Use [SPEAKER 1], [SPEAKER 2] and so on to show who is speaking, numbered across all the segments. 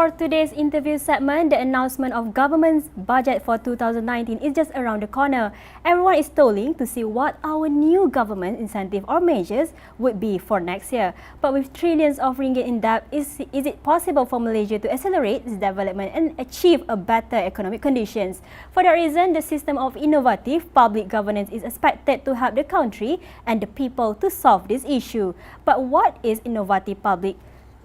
[SPEAKER 1] for today's interview segment, the announcement of government's budget for 2019 is just around the corner. Everyone is stalling to see what our new government incentive or measures would be for next year. But with trillions of ringgit in debt, is it possible for Malaysia to accelerate its development and achieve a better economic conditions? For that reason, the system of innovative public governance is expected to help the country and the people to solve this issue. But what is innovative public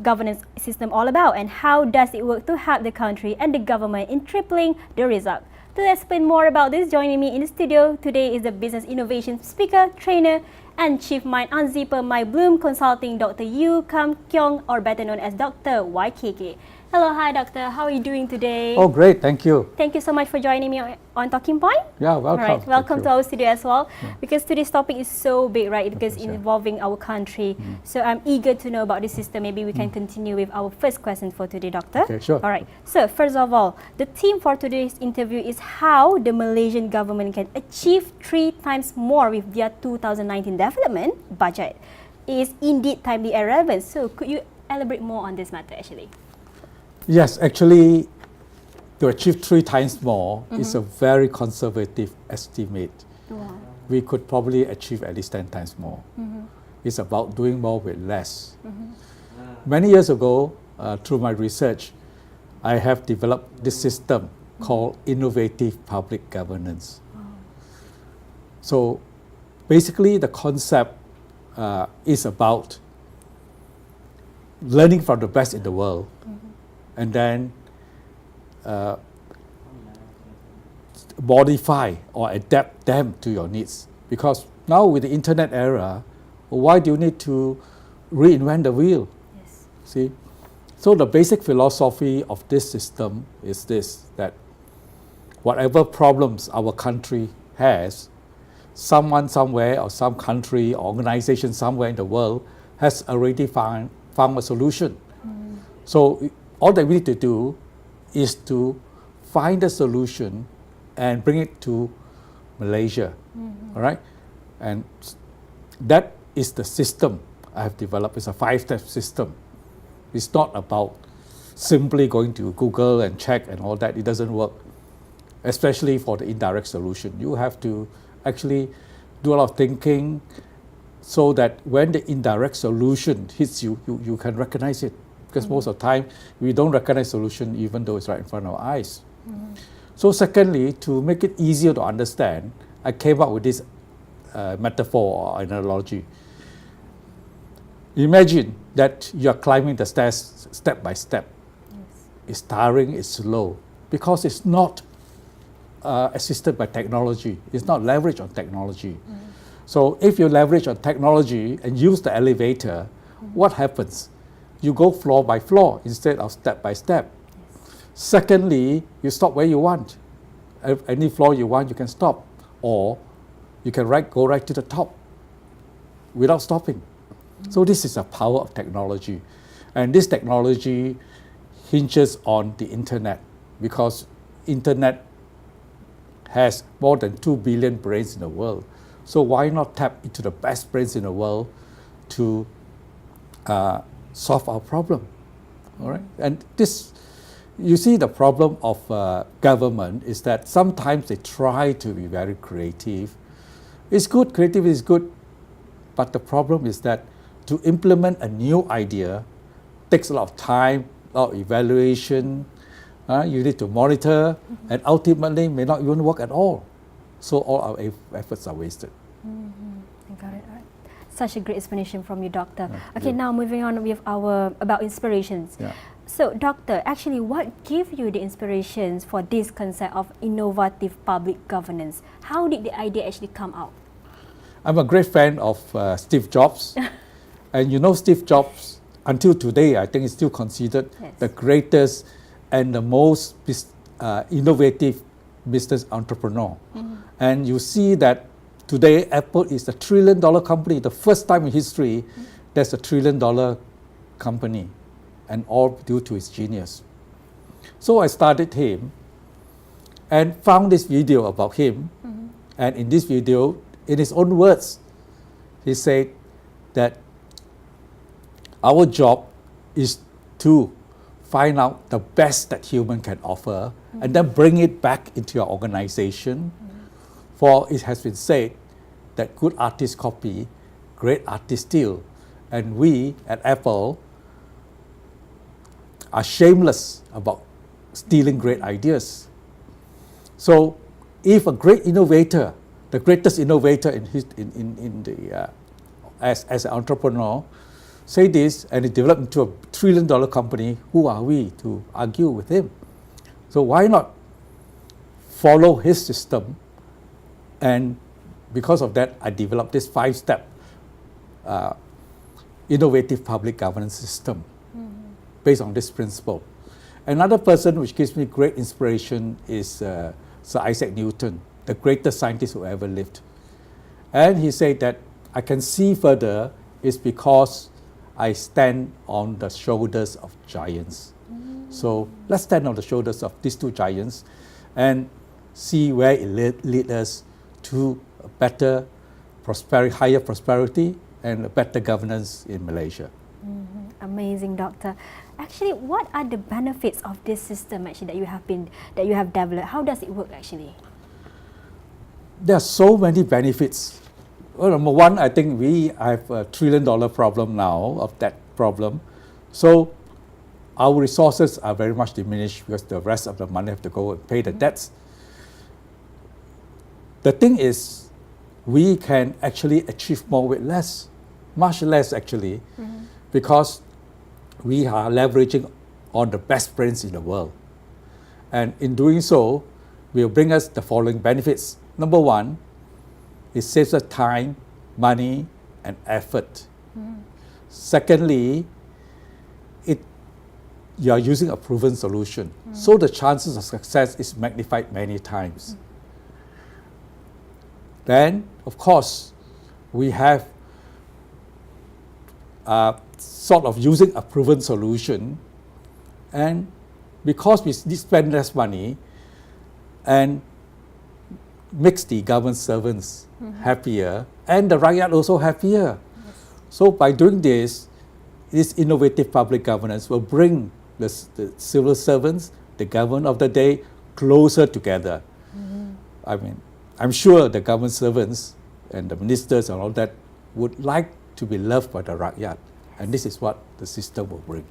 [SPEAKER 1] governance system all about, and how does it work to help the country and the government in tripling the result? To explain more about this, joining me in the studio today is the business innovation speaker, trainer and chief mind unzipper My Bloom Consulting, Dr. Yu Kam Kyong, or better known as Dr. YKK. Hello, hi doctor, how are you doing today?
[SPEAKER 2] Oh great, thank you.
[SPEAKER 1] Thank you so much for joining me on Talking Point.
[SPEAKER 2] Yeah, welcome.
[SPEAKER 1] All right, welcome to our studio as well.
[SPEAKER 2] Yeah.
[SPEAKER 1] Because today's topic is so big, right? Because involving our country. So I'm eager to know about this system. Maybe we can continue with our first question for today, doctor.
[SPEAKER 2] Okay, sure.
[SPEAKER 1] All right. So first of all, the theme for today's interview is how the Malaysian government can achieve 3 times more with their 2019 development budget. It is indeed timely and relevant. So could you elaborate more on this matter actually?
[SPEAKER 2] Yes, actually, to achieve 3 times more is a very conservative estimate.
[SPEAKER 1] Wow.
[SPEAKER 2] We could probably achieve at least 10 times more. It's about doing more with less. Many years ago, through my research, I have developed this system called innovative public governance. So basically, the concept is about learning from the best in the world, and then modify or adapt them to your needs. Because now with the internet era, why do you need to reinvent the wheel?
[SPEAKER 1] Yes.
[SPEAKER 2] See? So the basic philosophy of this system is this, that whatever problems our country has, someone somewhere or some country or organization somewhere in the world has already found a solution. So all that we need to do is to find a solution and bring it to Malaysia. All right? And that is the system I have developed. It's a 5-step system. It's not about simply going to Google and check and all that. It doesn't work, especially for the indirect solution. You have to actually do a lot of thinking so that when the indirect solution hits you, you can recognize it. Because most of the time, we don't recognize solution even though it's right in front of our eyes. So secondly, to make it easier to understand, I came up with this metaphor or analogy. Imagine that you're climbing the stairs step by step.
[SPEAKER 1] Yes.
[SPEAKER 2] It's tiring, it's slow, because it's not assisted by technology. It's not leveraged on technology. So if you leverage on technology and use the elevator, what happens? You go floor by floor instead of step by step. Yes. Secondly, you stop where you want. Any floor you want, you can stop. Or you can go right to the top without stopping. So this is the power of technology. And this technology hinges on the internet, because internet has more than 2 billion brains in the world. So why not tap into the best brains in the world to solve our problem? All right? And this, you see, the problem of government is that sometimes they try to be very creative. It's good, creativity is good, but the problem is that to implement a new idea takes a lot of time, a lot of evaluation. You need to monitor, and ultimately may not even work at all. So all our efforts are wasted.
[SPEAKER 1] I got it. All right. Such a great explanation from you, doctor. Okay,
[SPEAKER 2] Yeah.
[SPEAKER 1] now moving on with our about inspirations.
[SPEAKER 2] Yeah.
[SPEAKER 1] So, doctor, actually, what gave you the inspirations for this concept of innovative public governance? How did the idea actually come out?
[SPEAKER 2] I'm a great fan of Steve Jobs. And you know, Steve Jobs, until today, I think is still considered the greatest and the most innovative business entrepreneur. And you see that today, Apple is a $1 trillion company. The first time in history, there's a $1 trillion company, and all due to his genius. So I studied him and found this video about him. And in this video, in his own words, he said that our job is to find out the best that human can offer and then bring it back into your organization. For it has been said that good artists copy, great artists steal. And we at Apple are shameless about stealing great ideas. So if a great innovator, the greatest innovator as an entrepreneur, say this and it developed into a $1 trillion company, who are we to argue with him? So why not follow his system? And because of that, I developed this 5-step innovative public governance system based on this principle. Another person which gives me great inspiration is Sir Isaac Newton, the greatest scientist who ever lived. And he said that I can see further is because I stand on the shoulders of giants. So let's stand on the shoulders of these two giants and see where it leads us to a better higher prosperity and a better governance in Malaysia.
[SPEAKER 1] Amazing, Doctor. Actually, what are the benefits of this system actually that you have developed? How does it work actually?
[SPEAKER 2] There are so many benefits. Well, number one, I think we have a $1 trillion problem now of that problem. So our resources are very much diminished because the rest of the money have to go and pay the debts. The thing is, we can actually achieve more with less, much less actually, because we are leveraging on the best brains in the world. And in doing so, will bring us the following benefits. Number one, it saves us time, money, and effort. Secondly, you are using a proven solution. So the chances of success is magnified many times. Then, of course, we have sort of using a proven solution, and because we spend less money and makes the government servants happier and the rakyat also happier. So by doing this innovative public governance will bring the civil servants, the government of the day, closer together. I mean, I'm sure the government servants and the ministers and all that would like to be loved by the rakyat. And this is what the system will bring.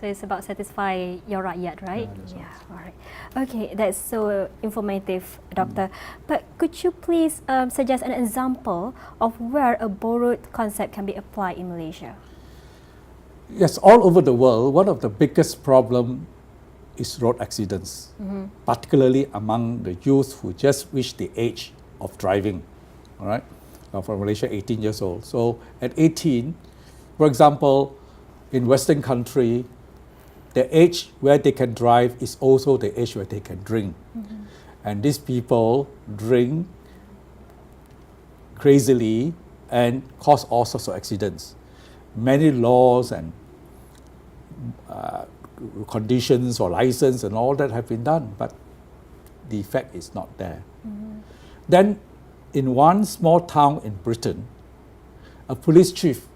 [SPEAKER 1] So it's about satisfy your rakyat, right? Yeah, all right. Okay, that's so informative, Doctor. But could you please suggest an example of where a borrowed concept can be applied in Malaysia?
[SPEAKER 2] Yes, all over the world, one of the biggest problems is road accidents, particularly among the youth who just reached the age of driving. All right, from Malaysia, 18 years old. So at 18, for example, in Western country, the age where they can drive is also the age where they can drink. And these people drink crazily and cause all sorts of accidents. Many laws and conditions or license and all that have been done, but the effect is not there. Then in one small town in Britain, a police chief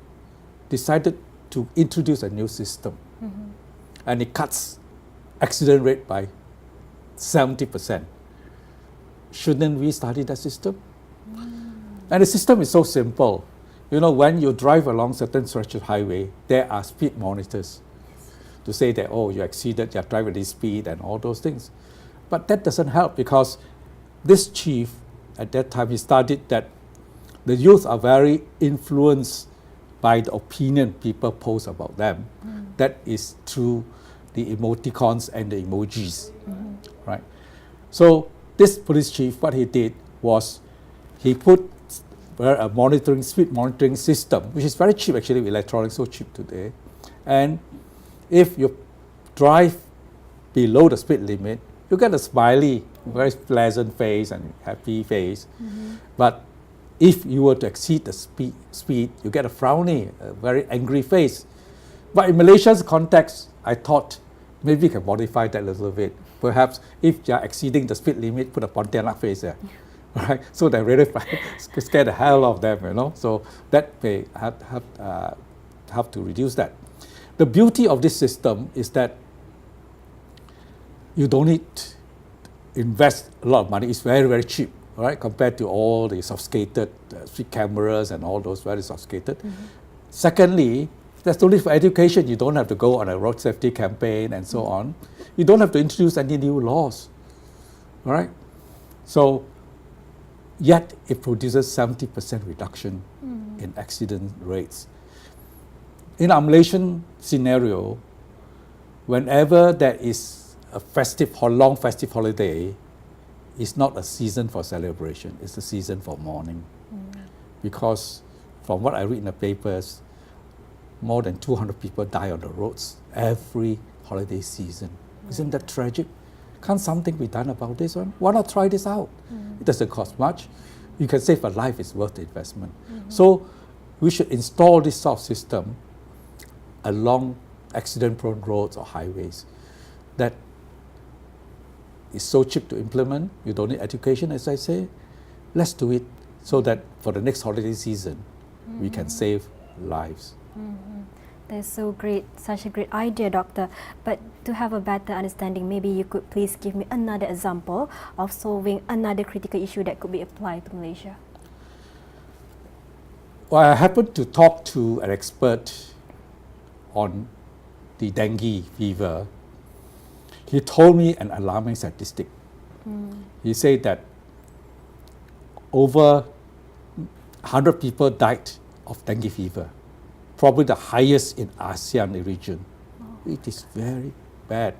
[SPEAKER 2] decided to introduce a new system, and it cuts accident rate by 70%. Shouldn't we study that system? And the system is so simple. You know, when you drive along certain stretch of highway, there are speed monitors to say that, oh, you exceeded your driving this speed and all those things. But that doesn't help, because this chief, at that time, he studied that the youth are very influenced by the opinion people post about them. That is through the emoticons and the emojis, right? So this police chief, what he did was he put a speed monitoring system, which is very cheap actually, electronics so cheap today. And if you drive below the speed limit, you get a smiley, very pleasant face and happy face. But if you were to exceed the speed, you get a frowny, a very angry face. But in Malaysia's context, I thought maybe we can modify that a little bit. Perhaps if you are exceeding the speed limit, put a pontianak face there. Right? So they really scare the hell out of them, you know. So that may have to reduce that. The beauty of this system is that you don't need to invest a lot of money. It's very, very cheap, all right, compared to all the sophisticated street cameras and all those very sophisticated. Secondly, there's no need for education. You don't have to go on a road safety campaign and so on. You don't have to introduce any new laws, all right? So, yet it produces 70% reduction in accident rates. In our Malaysian scenario, whenever there is a long festive holiday, it's not a season for celebration, it's a season for mourning. Because from what I read in the papers, more than 200 people die on the roads every holiday season. Isn't that tragic? Can't something be done about this one? Why not try this out? It doesn't cost much. You can save a life, it's worth the investment. So we should install this sort of system along accident-prone roads or highways that is so cheap to implement. You don't need education, as I say. Let's do it so that for the next holiday season, we can save lives.
[SPEAKER 1] That's so great, such a great idea, Doctor. But to have a better understanding, maybe you could please give me another example of solving another critical issue that could be applied to Malaysia.
[SPEAKER 2] Well, I happened to talk to an expert on the dengue fever. He told me an alarming statistic. He said that over 100 people died of dengue fever, probably the highest in ASEAN region. It is very bad.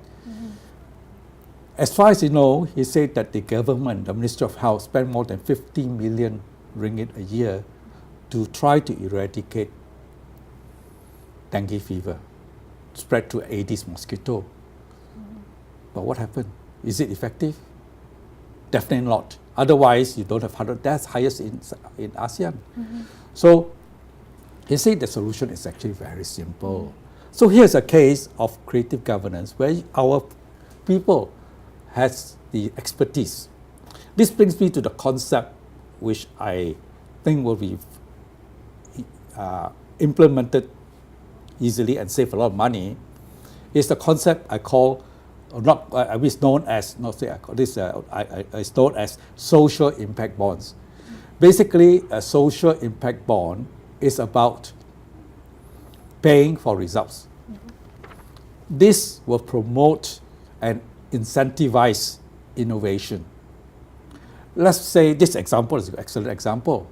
[SPEAKER 2] As far as you know, he said that the government, the Ministry of Health, spent more than 50 million ringgit a year to try to eradicate dengue fever spread through Aedes mosquito. But what happened? Is it effective? Definitely not. Otherwise, you don't have 100 deaths, highest in ASEAN. So, he said the solution is actually very simple. So here's a case of creative governance where our people has the expertise. This brings me to the concept which I think will be implemented easily and save a lot of money. Is the concept I call, it's known as, it's known as social impact bonds. Basically, a social impact bond is about paying for results. This will promote and incentivize innovation. Let's say this example is an excellent example.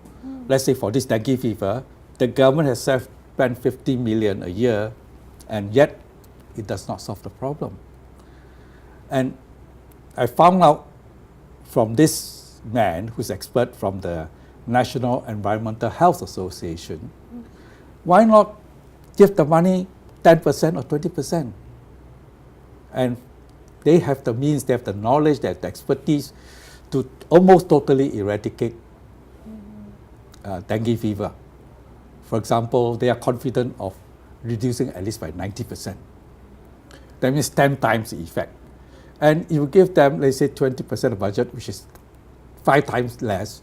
[SPEAKER 2] Let's say for this dengue fever, the government has spent 50 million a year, and yet it does not solve the problem. And I found out from this man who's expert from the National Environmental Health Association, why not give the money 10% or 20%? And they have the means, they have the knowledge, they have the expertise to almost totally eradicate dengue fever. For example, they are confident of reducing at least by 90%. That means 10 times the effect. And you give them, let's say, 20% of budget, which is 5 times less.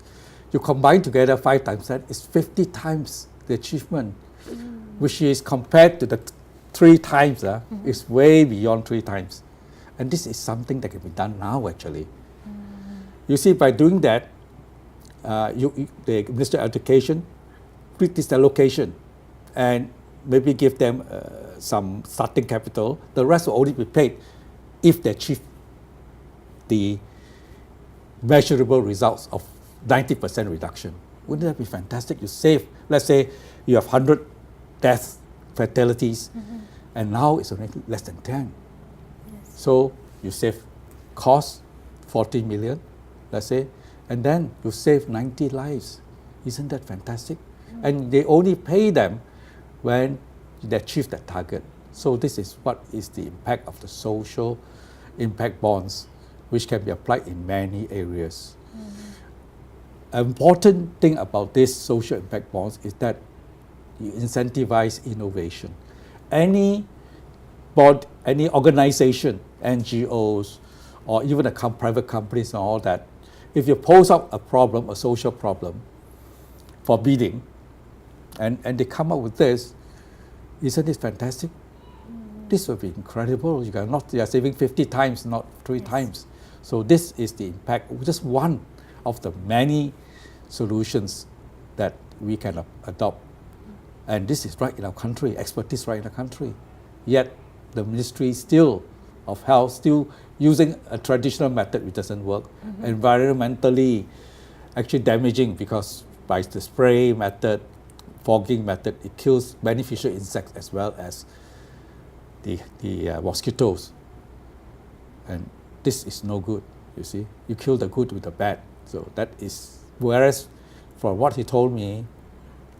[SPEAKER 2] You combine together 5 times that, is 50 times the achievement, which is compared to the 3 times, is way beyond 3 times. And this is something that can be done now, actually. You see, by doing that, the Minister of Education split this allocation and maybe give them some starting capital. The rest will only be paid if they achieve the measurable results of 90% reduction. Wouldn't that be fantastic? You save, let's say you have 100 deaths, fatalities, and now it's only less than 10. Yes. So you save cost, 40 million, let's say, and then you save 90 lives. Isn't that fantastic? And they only pay them when they achieve that target. So this is what is the impact of the social impact bonds, which can be applied in many areas. An important thing about this social impact bonds is that you incentivize innovation. Any board, any organization, NGOs, or even private companies and all that, if you pose up a problem, a social problem, for bidding, and they come up with this, isn't it fantastic? This will be incredible. You are saving 50 times, not 3 times. So this is the impact, just one of the many solutions that we can adopt. And this is right in our country, expertise right in the country. Yet the Ministry still of Health still using a traditional method which doesn't work, environmentally actually damaging, because by the spray method, fogging method, it kills beneficial insects as well as the mosquitoes. And this is no good, you see. You kill the good with the bad. So that is, whereas from what he told me,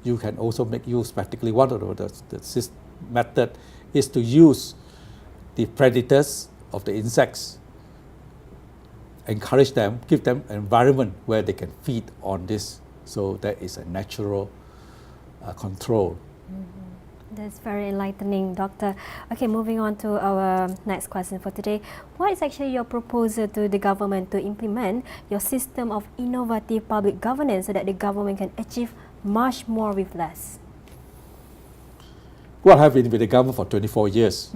[SPEAKER 2] you can also make use, practically one of the method is to use the predators of the insects, encourage them, give them an environment where they can feed on this. So that is a natural control.
[SPEAKER 1] That's very enlightening, Doctor. Okay, moving on to our next question for today. What is actually your proposal to the government to implement your system of innovative public governance so that the government can achieve much more with less?
[SPEAKER 2] Well, I have been with the government for 24 years,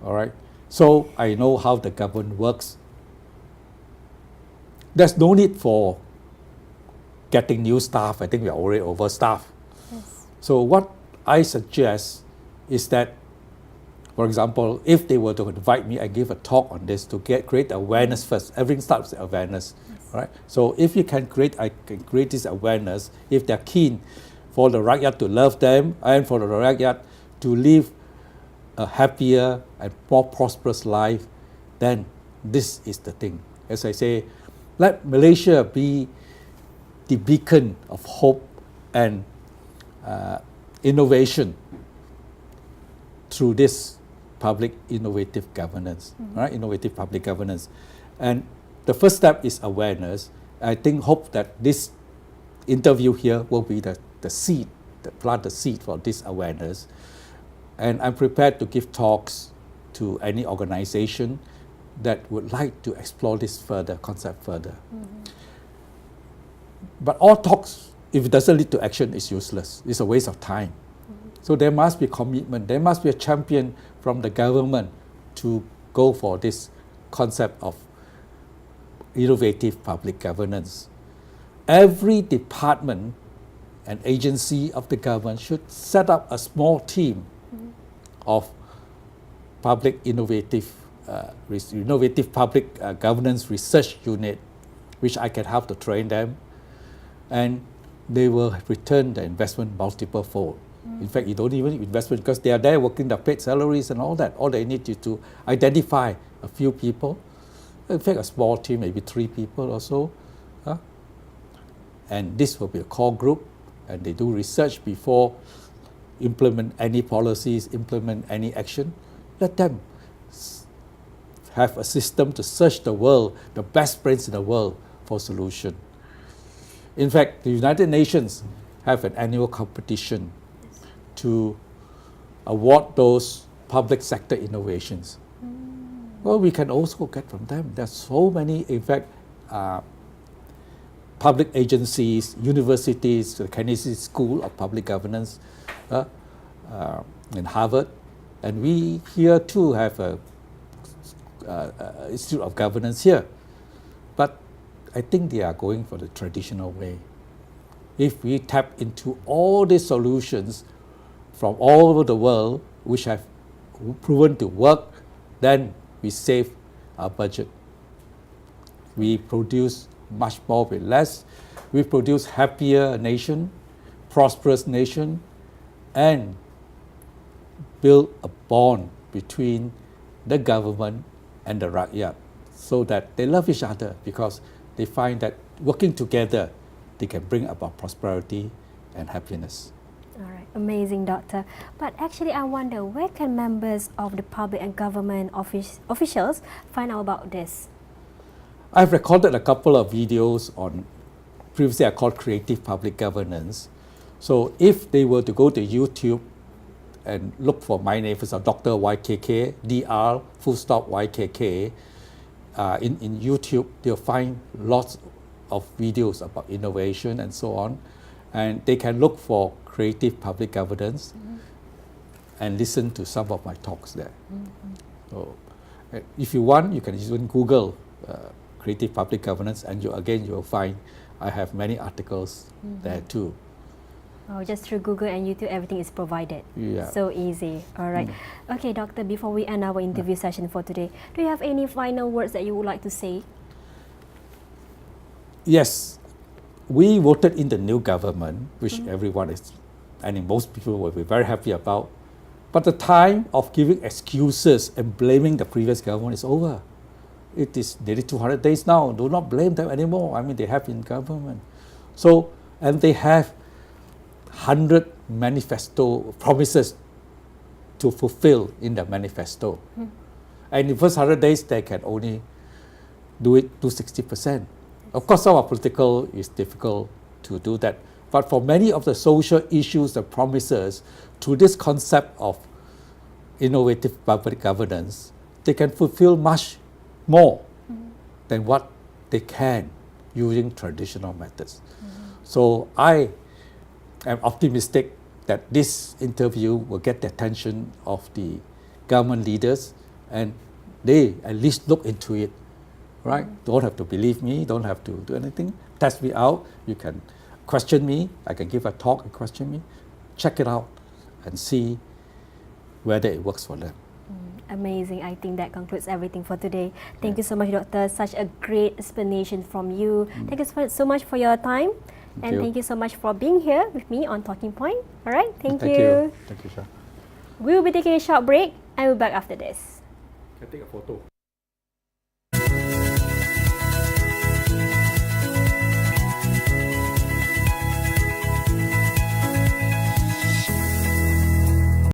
[SPEAKER 2] all right? So I know how the government works. There's no need for getting new staff. I think we are already overstaffed.
[SPEAKER 1] Yes.
[SPEAKER 2] So what I suggest is that, for example, if they were to invite me, I give a talk on this to create awareness first. Everything starts with awareness, right? So if you can I can create this awareness, if they're keen for the rakyat to love them and for the rakyat to live a happier and more prosperous life, then this is the thing. As I say, let Malaysia be the beacon of hope and innovation through this public innovative governance, right? Innovative public governance. And the first step is awareness. I hope that this interview here will be the seed, plant the seed for this awareness. And I'm prepared to give talks to any organization that would like to explore this concept further. But all talks, if it doesn't lead to action, is useless. It's a waste of time. So there must be commitment. There must be a champion from the government to go for this concept of innovative public governance. Every department and agency of the government should set up a small team of public innovative public governance research unit, which I can help to train them, and they will return the investment multiple fold. In fact, you don't even need investment because they are there working their paid salaries and all that. All they need is to identify a few people. In fact, a small team, maybe 3 people or so. And this will be a core group, and they do research before implement any policies, implement any action. Let them have a system to search the world, the best brains in the world, for solution. In fact, the United Nations have an annual competition to award those public sector innovations. Well, we can also get from them. There's so many, in fact, public agencies, universities, the Kennedy School of Public Governance in Harvard, and we here too have a Institute of Governance here. But I think they are going for the traditional way. If we tap into all these solutions from all over the world, which have proven to work, then we save our budget. We produce much more with less. We produce happier nation, prosperous nation, and build a bond between the government and the rakyat so that they love each other, because they find that working together, they can bring about prosperity and happiness.
[SPEAKER 1] All right, amazing, Doctor. But actually, I wonder, where can members of the public and government officials find out about this?
[SPEAKER 2] I've recorded a couple of videos on, previously I called Creative Public Governance. So if they were to go to YouTube and look for my name, for example, Dr.YKK, Dr.YKK, in YouTube, they'll find lots of videos about innovation and so on. And they can look for Creative Public Governance. and listen to some of my talks there. So, if you want, you can even Google creative public governance, and you will find I have many articles there too.
[SPEAKER 1] Oh, just through Google and YouTube, everything is provided.
[SPEAKER 2] Yeah.
[SPEAKER 1] So easy. All right. Okay, Doctor, before we end our interview session for today, do you have any final words that you would like to say?
[SPEAKER 2] Yes, we voted in the new government, which everyone is, I think most people will be very happy about. But the time of giving excuses and blaming the previous government is over. It is nearly 200 days now. Do not blame them anymore. I mean, they have been government. So, and they have 100 manifesto promises to fulfill in the manifesto. And in the first 100 days, they can only do 60%. Of course, our political is difficult to do that. But for many of the social issues and promises, through this concept of innovative public governance, they can fulfill much more than what they can using traditional methods. So I am optimistic that this interview will get the attention of the government leaders, and they at least look into it. Right? Don't have to believe me, don't have to do anything. Test me out. You can question me. I can give a talk and question me. Check it out and see whether it works for them.
[SPEAKER 1] Amazing. I think that concludes everything for today. Thank you so much, Doctor. Such a great explanation from you. Thank you so much for your time. Thank you so much for being here with me on Talking Point. All right. Thank you.
[SPEAKER 2] Thank you, Shah.
[SPEAKER 1] We will be taking a short break and we'll be back after this.
[SPEAKER 2] Can I take a photo?